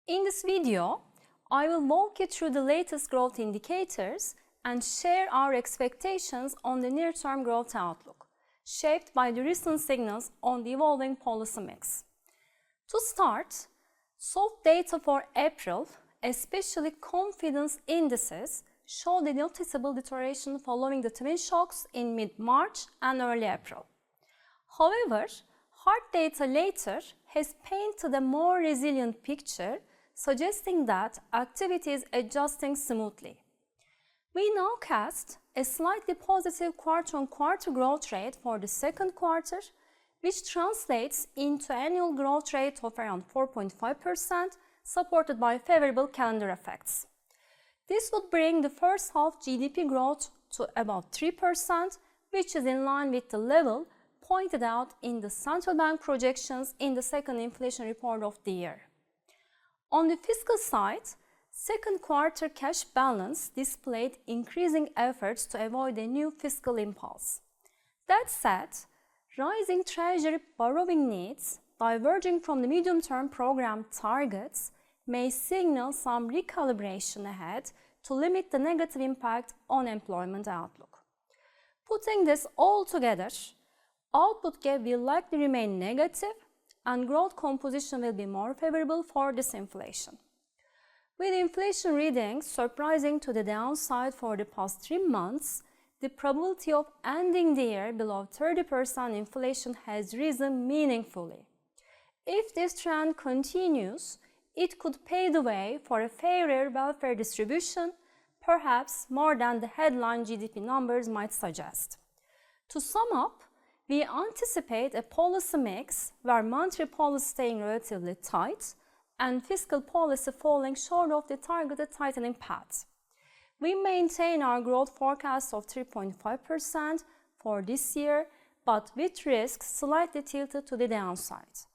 In this video, I will walk you through the latest growth indicators and share our expectations on the near-term growth outlook, shaped by the recent signals on the evolving policy mix. To start, soft data for April, especially confidence indices, showed a noticeable deterioration following the twin shocks in mid-March and early April. However, hard data later has painted a more resilient picture, suggesting that activity is adjusting smoothly. We now cast a slightly positive quarter-on-quarter growth rate for the second quarter, which translates into annual growth rate of around 4.5%, supported by favorable calendar effects. This would bring the first half GDP growth to about 3%, which is in line with the level pointed out in the central bank projections in the second inflation report of the year. On the fiscal side, second quarter cash balance displayed increasing efforts to avoid a new fiscal impulse. That said, rising treasury borrowing needs, diverging from the medium-term program targets, may signal some recalibration ahead to limit the negative impact on employment outlook. Putting this all together, output gap will likely remain negative and growth composition will be more favorable for disinflation. With inflation readings surprising to the downside for the past 3 months, the probability of ending the year below 30% inflation has risen meaningfully. If this trend continues, it could pave the way for a fairer welfare distribution, perhaps more than the headline GDP numbers might suggest. To sum up, we anticipate a policy mix where monetary policy staying relatively tight and fiscal policy falling short of the targeted tightening path. We maintain our growth forecast of 3.5% for this year, but with risks slightly tilted to the downside.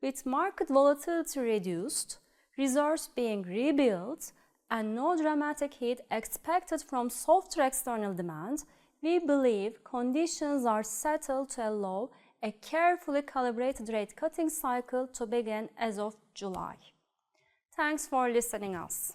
With market volatility reduced, reserves being rebuilt, and no dramatic hit expected from softer external demand, we believe conditions are settled to allow a carefully calibrated rate cutting cycle to begin as of July. Thanks for listening us.